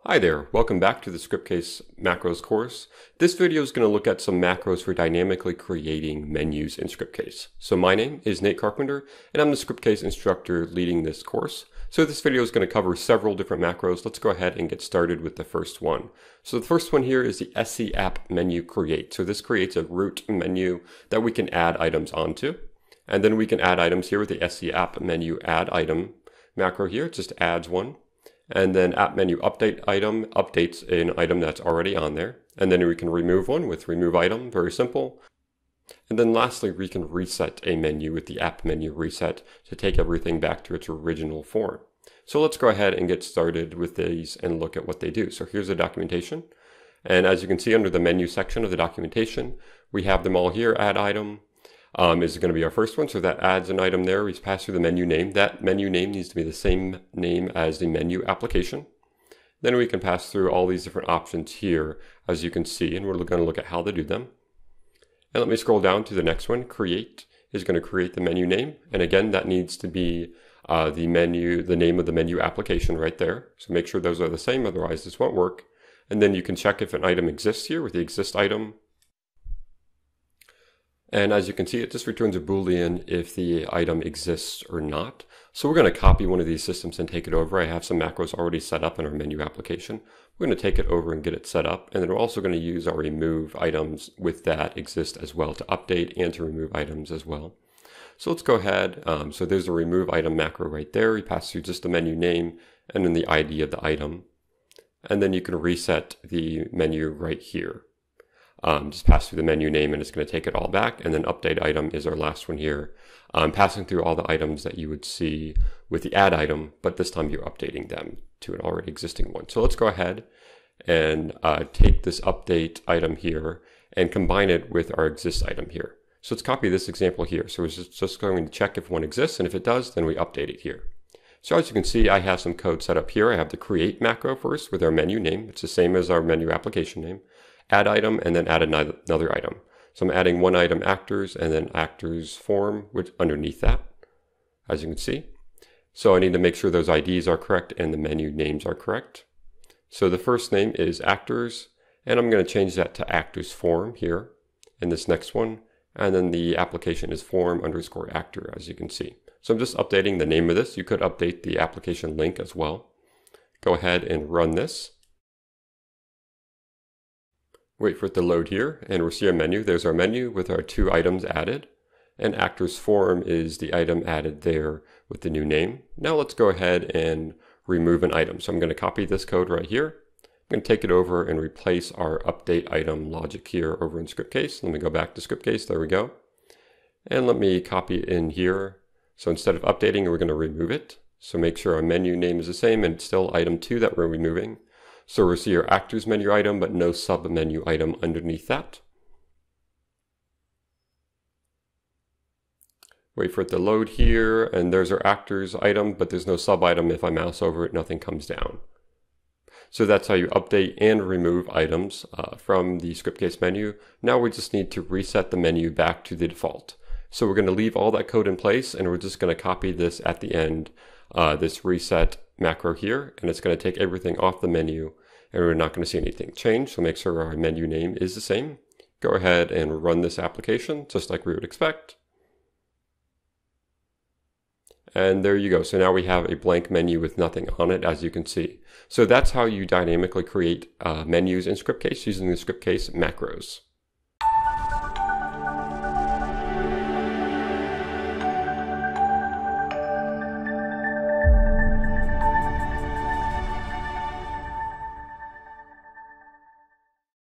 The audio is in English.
Hi there, welcome back to the Scriptcase macros course. This video is going to look at some macros for dynamically creating menus in Scriptcase. So my name is Nate Carpenter and I'm the Scriptcase instructor leading this course. So this video is going to cover several different macros. Let's go ahead and get started with the first one. So the first one here is the SC app menu create. So this creates a root menu that we can add items onto. And then we can add items here with the SC app menu add item macro here. It just adds one. And then app menu update item updates an item that's already on there. And then we can remove one with remove item, very simple. And then lastly, we can reset a menu with the app menu reset to take everything back to its original form. So let's go ahead and get started with these and look at what they do. So here's the documentation. And as you can see under the menu section of the documentation, we have them all here. Add item is going to be our first one. So that adds an item there. We pass through the menu name. That menu name needs to be the same name as the menu application. Then we can pass through all these different options here, as you can see, and we're going to look at how to do them. And let me scroll down to the next one. Create is going to create the menu name. And again, that needs to be the name of the menu application right there. So make sure those are the same, otherwise this won't work. And then you can check if an item exists here with the exist item. And as you can see, it just returns a Boolean if the item exists or not. So we're going to copy one of these systems and take it over. I have some macros already set up in our menu application. We're going to take it over and get it set up. And then we're also going to use our remove items with that exist as well to update and to remove items as well. So let's go ahead. So there's a remove item macro right there. We pass through just the menu name and then the ID of the item. And then you can reset the menu right here. Just pass through the menu name and it's going to take it all back. And then update item is our last one here. Passing through all the items that you would see with the add item, but this time you're updating them to an already existing one. So let's go ahead and take this update item here and combine it with our exist item here. So let's copy this example here. So it's just going to check if one exists, and if it does, then we update it here. So as you can see, I have some code set up here. I have the create macro first with our menu name. It's the same as our menu application name. Add item, and then add another item. So I'm adding one item actors and then actors form which underneath that, as you can see. So I need to make sure those IDs are correct and the menu names are correct. So the first name is actors, and I'm going to change that to actors form here in this next one. And then the application is form underscore actor, as you can see. So I'm just updating the name of this. You could update the application link as well. Go ahead and run this. Wait for it to load here, and we'll see our menu. There's our menu with our two items added, and actors form is the item added there with the new name. Now let's go ahead and remove an item. So I'm going to copy this code right here. I'm going to take it over and replace our update item logic here over in Scriptcase. Let me go back to Scriptcase. There we go. And let me copy it in here. So instead of updating, we're going to remove it. So make sure our menu name is the same and it's still item 2 that we're removing. So we'll see our actors menu item, but no sub menu item underneath that. Wait for it to load here, and there's our actors item, but there's no sub item. If I mouse over it, nothing comes down. So that's how you update and remove items from the Scriptcase menu. Now we just need to reset the menu back to the default. So we're going to leave all that code in place, and we're just going to copy this at the end, this reset macro here, and it's going to take everything off the menu, and we're not going to see anything change. So make sure our menu name is the same. Go ahead and run this application just like we would expect. And there you go. So now we have a blank menu with nothing on it, as you can see. So that's how you dynamically create menus in Scriptcase using the Scriptcase macros.